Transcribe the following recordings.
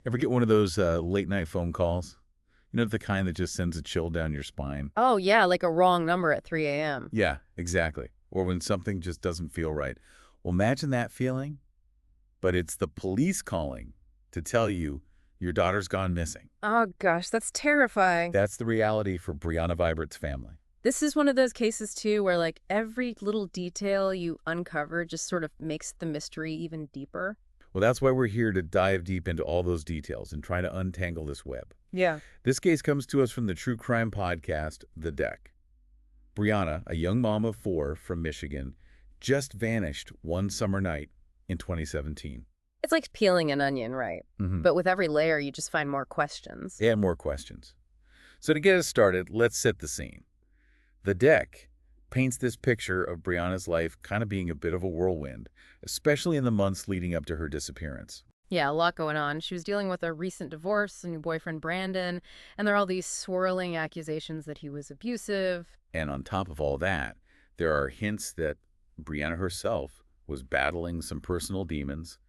Ever get one of those late night phone calls? You know, the kind that just sends a chill down your spine? Oh, yeah, like a wrong number at 3 a.m. Yeah, exactly. Or when something just doesn't feel right. Well, imagine that feeling, but it's the police calling to tell you your daughter's gone missing. Oh, gosh, that's terrifying. That's the reality for Briana Vibert's family. This is one of those cases, too, where, like, every little detail you uncover just sort of makes the mystery even deeper. Well, that's why we're here to dive deep into all those details and try to untangle this web. Yeah. This case comes to us from the true crime podcast, The Deck. Briana, a young mom of 4 from Michigan, just vanished one summer night in 2017. It's like peeling an onion, right? Mm-hmm. But with every layer, you just find more questions. And more questions. So to get us started, let's set the scene. The Deck paints this picture of Briana's life kind of being a bit of a whirlwind, especially in the months leading up to her disappearance. Yeah, a lot going on. She was dealing with a recent divorce, a new boyfriend, Brandon, and there are all these swirling accusations that he was abusive. And on top of all that, there are hints that Briana herself was battling some personal demons,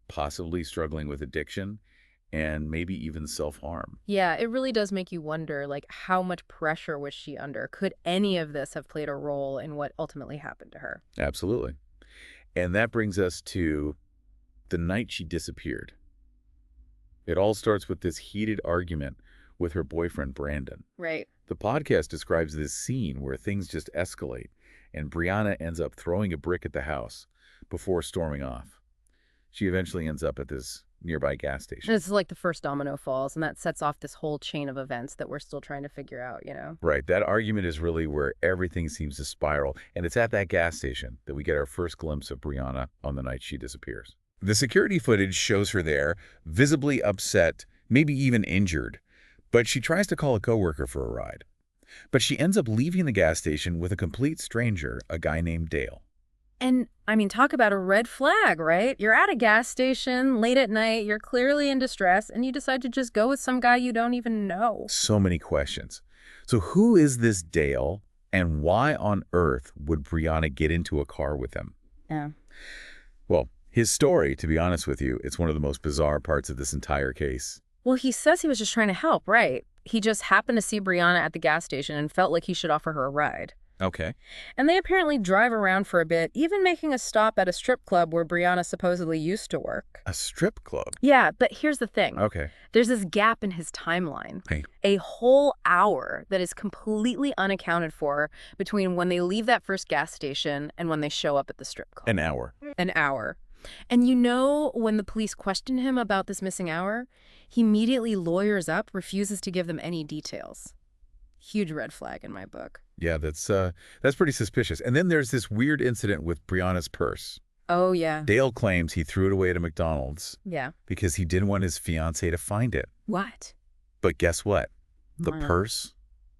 possibly struggling with addiction, and maybe even self-harm. Yeah, it really does make you wonder, like, how much pressure was she under? Could any of this have played a role in what ultimately happened to her? Absolutely. And that brings us to the night she disappeared. It all starts with this heated argument with her boyfriend, Brandon. Right. The podcast describes this scene where things just escalate, and Briana ends up throwing a brick at the house before storming off. She eventually ends up at this nearby gas station. This is like the first domino falls, and that sets off this whole chain of events that we're still trying to figure out. Right, that argument is really where everything seems to spiral, and it's at that gas station that we get our first glimpse of Briana on the night she disappears. The security footage shows her there, visibly upset, maybe even injured, but she tries to call a coworker for a ride. But she ends up leaving the gas station with a complete stranger, a guy named Dale. And, I mean, talk about a red flag, right? You're at a gas station late at night, you're clearly in distress, and you decide to just go with some guy you don't even know. So many questions. So who is this Dale, and why on earth would Briana get into a car with him? Yeah. Well, his story, to be honest with you, it's one of the most bizarre parts of this entire case. Well, he says he was just trying to help, right? He just happened to see Briana at the gas station and felt like he should offer her a ride. Okay. And they apparently drive around for a bit, even making a stop at a strip club where Briana supposedly used to work. A strip club? Yeah, but here's the thing. Okay. There's this gap in his timeline. Hey. A whole hour that is completely unaccounted for between when they leave that first gas station and when they show up at the strip club. An hour. An hour. And when the police question him about this missing hour, he immediately lawyers up, refuses to give them any details. Huge red flag in my book. Yeah, that's pretty suspicious. And then there's this weird incident with Briana's purse. Oh, yeah. Dale claims he threw it away at a McDonald's Yeah. because he didn't want his fiancée to find it. What? But guess what? The Wow. purse,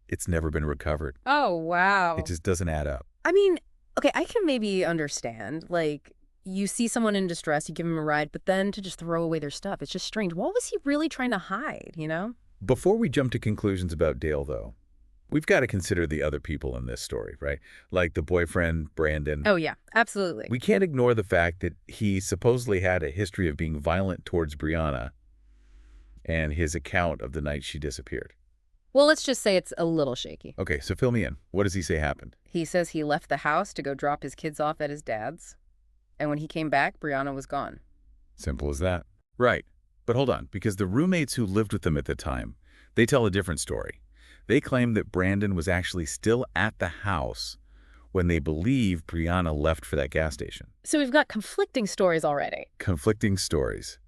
it's never been recovered. Oh, wow. It just doesn't add up. I mean, okay, I can maybe understand, like, you see someone in distress, you give them a ride, but then to just throw away their stuff, it's just strange. What was he really trying to hide? Before we jump to conclusions about Dale, though, we've got to consider the other people in this story, right? Like the boyfriend, Brandon. Oh, yeah, absolutely. We can't ignore the fact that he supposedly had a history of being violent towards Briana and his account of the night she disappeared. Well, let's just say it's a little shaky. Okay, so fill me in. What does he say happened? He says he left the house to go drop his kids off at his dad's. And when he came back, Briana was gone. Simple as that. Right. But hold on, because the roommates who lived with them at the time, they tell a different story. They claim that Brandon was actually still at the house when they believe Briana left for that gas station. So we've got conflicting stories already. Conflicting stories.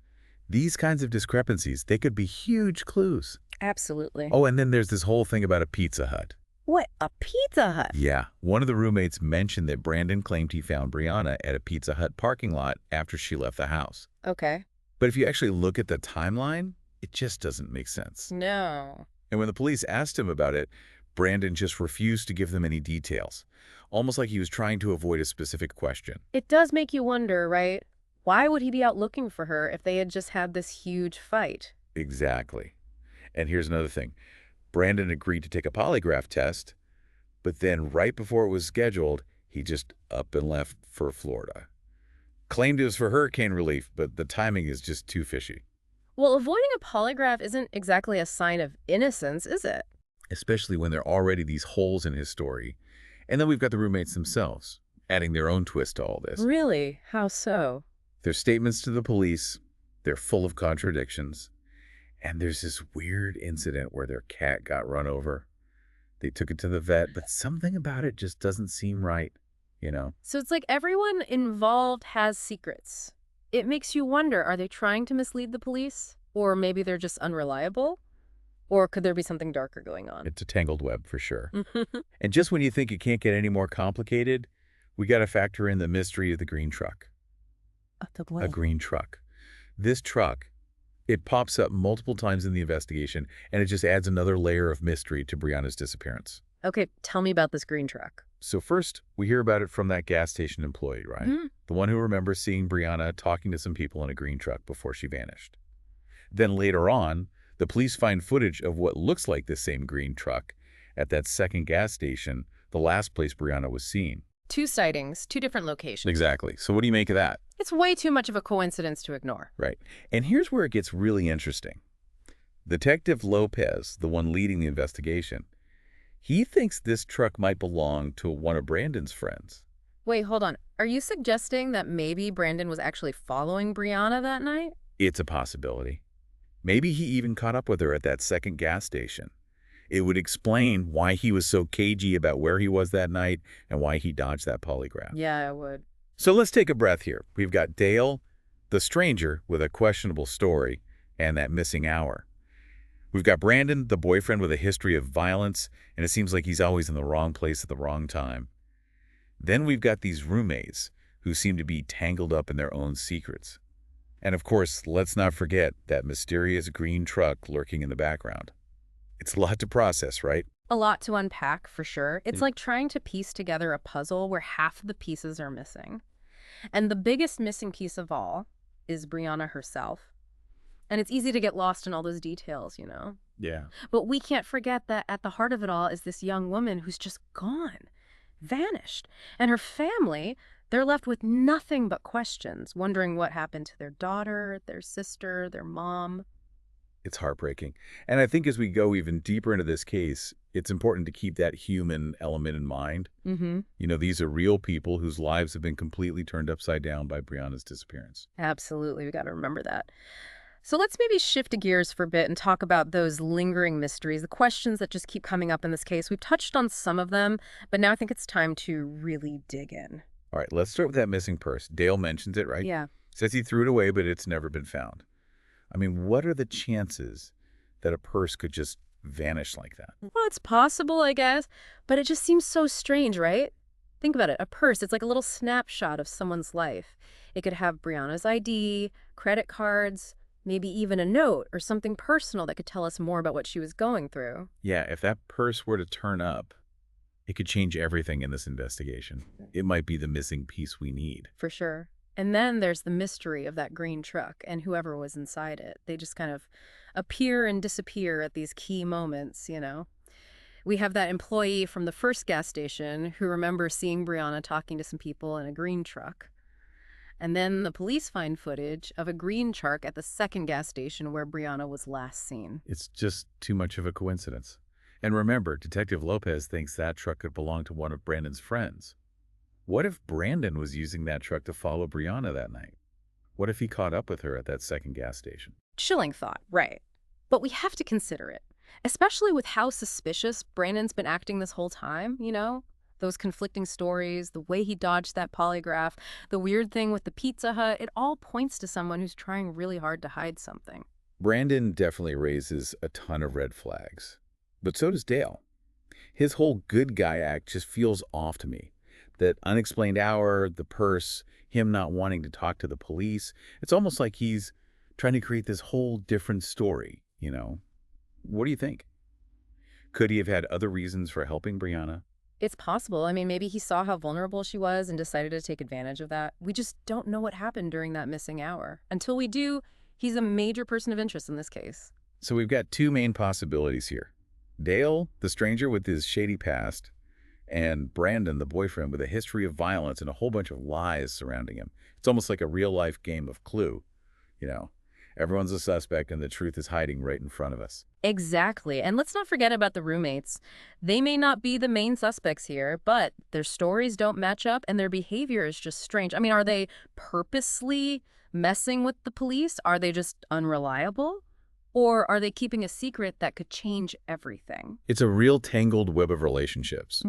These kinds of discrepancies, they could be huge clues. Absolutely. Oh, and then there's this whole thing about a Pizza Hut. What? A Pizza Hut? Yeah. One of the roommates mentioned that Brandon claimed he found Briana at a Pizza Hut parking lot after she left the house. Okay. But if you actually look at the timeline, it just doesn't make sense. No. And when the police asked him about it, Brandon just refused to give them any details, almost like he was trying to avoid a specific question. It does make you wonder, right? Why would he be out looking for her if they had just had this huge fight? Exactly. And here's another thing. Brandon agreed to take a polygraph test, but then right before it was scheduled, he just up and left for Florida. Claimed it was for hurricane relief, but the timing is just too fishy. Well, avoiding a polygraph isn't exactly a sign of innocence, is it? especially when there are already these holes in his story. And then we've got the roommates themselves, adding their own twist to all this. Really? How so? Their statements to the police, they're full of contradictions. And there's this weird incident where their cat got run over. They took it to the vet, but something about it just doesn't seem right, you know? So it's like everyone involved has secrets. It makes you wonder, are they trying to mislead the police? Or maybe they're just unreliable? Or could there be something darker going on? It's a tangled web for sure. Mhm. And just when you think it can't get any more complicated, we got to factor in the mystery of the green truck. A green truck. This truck, it pops up multiple times in the investigation, and it just adds another layer of mystery to Brianna's disappearance. Okay, tell me about this green truck. So first, we hear about it from that gas station employee, right? Mhm. The one who remembers seeing Brianna talking to some people in a green truck before she vanished. Then later on, the police find footage of what looks like the same green truck at that second gas station, the last place Brianna was seen. Two sightings, two different locations. Exactly. So what do you make of that? It's way too much of a coincidence to ignore. Right. And here's where it gets really interesting. Detective Lopez, the one leading the investigation, he thinks this truck might belong to one of Brandon's friends. Wait, hold on. Are you suggesting that maybe Brandon was actually following Brianna that night? It's a possibility. Maybe he even caught up with her at that second gas station. It would explain why he was so cagey about where he was that night and why he dodged that polygraph. Yeah, I would. So let's take a breath here. We've got Dale, the stranger with a questionable story, and that missing hour. We've got Brandon, the boyfriend with a history of violence, and it seems like he's always in the wrong place at the wrong time. Then we've got these roommates who seem to be tangled up in their own secrets. And of course, let's not forget that mysterious green truck lurking in the background. It's a lot to process, right? A lot to unpack, for sure. It's Mm. like trying to piece together a puzzle where half of the pieces are missing. And the biggest missing piece of all is Brianna herself. And it's easy to get lost in all those details, you know? Yeah. But we can't forget that at the heart of it all is this young woman who's just gone, vanished. And her family, they're left with nothing but questions, wondering what happened to their daughter, their sister, their mom. It's heartbreaking. And I think as we go even deeper into this case, it's important to keep that human element in mind. Mm-hmm. You know, these are real people whose lives have been completely turned upside down by Brianna's disappearance. Absolutely. We got to remember that. So let's maybe shift gears for a bit and talk about those lingering mysteries, the questions that just keep coming up in this case. We've touched on some of them, but now I think it's time to really dig in. All right, let's start with that missing purse. Dale mentions it, right? Yeah. Says he threw it away, but it's never been found. I mean, what are the chances that a purse could just vanish like that? Well, it's possible, I guess, but it just seems so strange, right? Think about it. A purse, it's like a little snapshot of someone's life. It could have Brianna's ID, credit cards, maybe even a note or something personal that could tell us more about what she was going through. Yeah, if that purse were to turn up, it could change everything in this investigation. It might be the missing piece we need. For sure. And then there's the mystery of that green truck and whoever was inside it. They just kind of appear and disappear at these key moments, you know? We have that employee from the first gas station who remembers seeing Brianna talking to some people in a green truck. And then the police find footage of a green truck at the second gas station where Brianna was last seen. It's just too much of a coincidence. And remember, Detective Lopez thinks that truck could belong to one of Brandon's friends. What if Brandon was using that truck to follow Brianna that night? What if he caught up with her at that second gas station? Chilling thought, right. But we have to consider it, especially with how suspicious Brandon's been acting this whole time, you know? Those conflicting stories, the way he dodged that polygraph, the weird thing with the Pizza Hut, it all points to someone who's trying really hard to hide something. Brandon definitely raises a ton of red flags. But so does Dale. His whole good guy act just feels off to me. That unexplained hour, the purse, him not wanting to talk to the police. It's almost like he's trying to create this whole different story, you know? What do you think? Could he have had other reasons for helping Brianna? It's possible. I mean, maybe he saw how vulnerable she was and decided to take advantage of that. We just don't know what happened during that missing hour. Until we do, he's a major person of interest in this case. So we've got two main possibilities here. Dale, the stranger with his shady past, and Brandon, the boyfriend with a history of violence and a whole bunch of lies surrounding him. It's almost like a real-life game of Clue, you know. Everyone's a suspect, and the truth is hiding right in front of us. Exactly. And let's not forget about the roommates. They may not be the main suspects here, but their stories don't match up and their behavior is just strange. I mean, are they purposely messing with the police? Are they just unreliable? Or are they keeping a secret that could change everything? It's a real tangled web of relationships.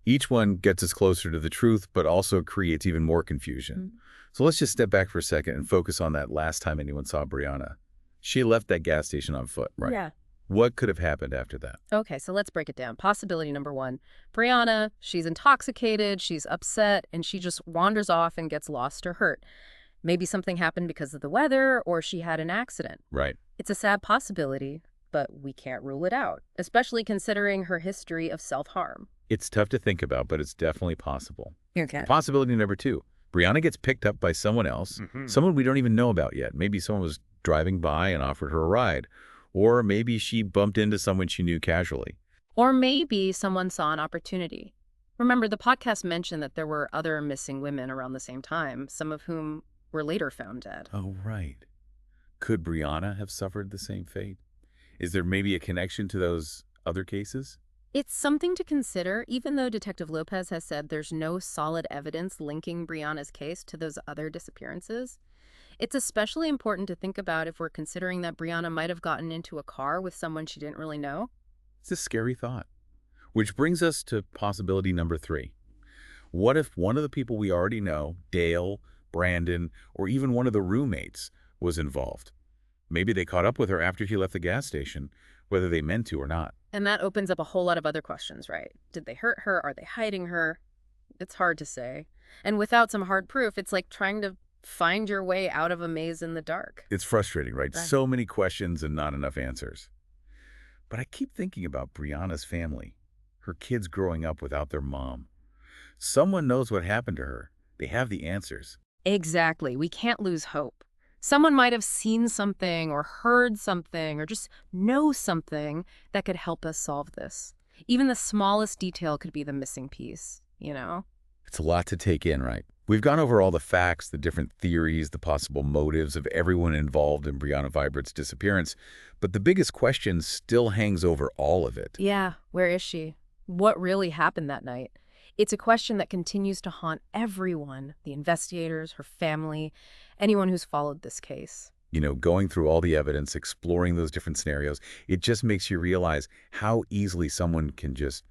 Each one gets us closer to the truth, but also creates even more confusion. So let's just step back for a second and focus on that last time anyone saw Briana. She left that gas station on foot, right? Yeah. What could have happened after that? Okay, so let's break it down. Possibility number one, Briana, she's intoxicated, she's upset, and she just wanders off and gets lost or hurt. Maybe something happened because of the weather, or she had an accident. Right. It's a sad possibility, but we can't rule it out, especially considering her history of self-harm. It's tough to think about, but it's definitely possible. Okay. Possibility number two, Briana gets picked up by someone else, someone we don't even know about yet. Maybe someone was driving by and offered her a ride. Or maybe she bumped into someone she knew casually. Or maybe someone saw an opportunity. Remember, the podcast mentioned that there were other missing women around the same time, some of whom were later found dead. Oh, right. Could Briana have suffered the same fate? Is there maybe a connection to those other cases? It's something to consider, even though Detective Lopez has said there's no solid evidence linking Briana's case to those other disappearances. It's especially important to think about if we're considering that Briana might have gotten into a car with someone she didn't really know. It's a scary thought. Which brings us to possibility number three. What if one of the people we already know, Dale, Brandon, or even one of the roommates, was involved? Maybe they caught up with her after she left the gas station, whether they meant to or not. And that opens up a whole lot of other questions, right? Did they hurt her? Are they hiding her? It's hard to say. And without some hard proof, it's like trying to find your way out of a maze in the dark. It's frustrating, right? Right. So many questions and not enough answers. But I keep thinking about Briana's family, her kids growing up without their mom. Someone knows what happened to her. They have the answers. Exactly. We can't lose hope. Someone might have seen something or heard something or just know something that could help us solve this. Even the smallest detail could be the missing piece, you know? It's a lot to take in, right? We've gone over all the facts, the different theories, the possible motives of everyone involved in Briana Vibert's disappearance, but the biggest question still hangs over all of it. Yeah, where is she? What really happened that night? It's a question that continues to haunt everyone, the investigators, her family, anyone who's followed this case. You know, going through all the evidence, exploring those different scenarios, it just makes you realize how easily someone can just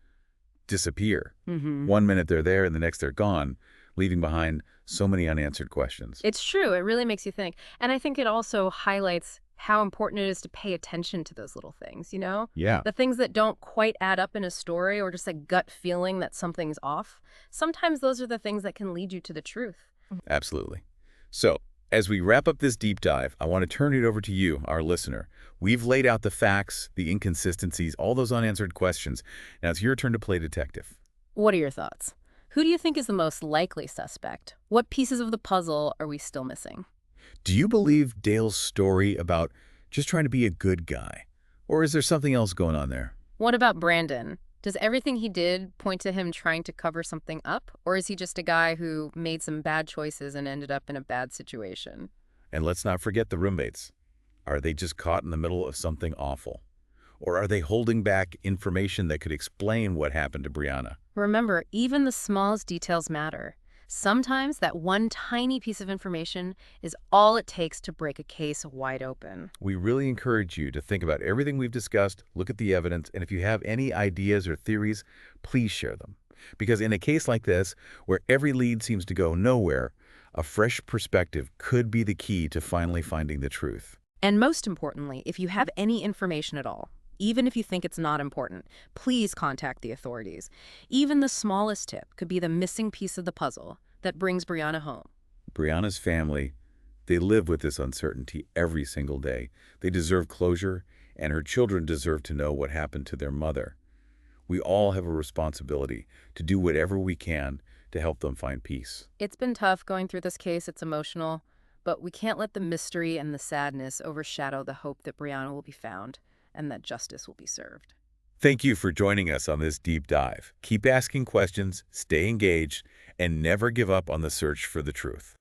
disappear. One minute they're there and the next they're gone, leaving behind so many unanswered questions. It's true. It really makes you think. And I think it also highlights how important it is to pay attention to those little things, you know? Yeah. The things that don't quite add up in a story or just a gut feeling that something's off. Sometimes those are the things that can lead you to the truth. Absolutely. So, as we wrap up this deep dive, I want to turn it over to you, our listener. We've laid out the facts, the inconsistencies, all those unanswered questions. Now it's your turn to play detective. What are your thoughts? Who do you think is the most likely suspect? What pieces of the puzzle are we still missing? Do you believe Dale's story about just trying to be a good guy? Or is there something else going on there? What about Brandon? Does everything he did point to him trying to cover something up? Or is he just a guy who made some bad choices and ended up in a bad situation? And let's not forget the roommates. Are they just caught in the middle of something awful? Or are they holding back information that could explain what happened to Briana? Remember, even the smallest details matter. Sometimes that one tiny piece of information is all it takes to break a case wide open. We really encourage you to think about everything we've discussed, look at the evidence, and if you have any ideas or theories, please share them. Because in a case like this, where every lead seems to go nowhere, a fresh perspective could be the key to finally finding the truth. And most importantly, if you have any information at all, even if you think it's not important, please contact the authorities. Even the smallest tip could be the missing piece of the puzzle that brings Briana home. Briana's family, they live with this uncertainty every single day. They deserve closure, and her children deserve to know what happened to their mother. We all have a responsibility to do whatever we can to help them find peace. It's been tough going through this case. It's emotional, but we can't let the mystery and the sadness overshadow the hope that Briana will be found and that justice will be served. Thank you for joining us on this deep dive. Keep asking questions, stay engaged, and never give up on the search for the truth.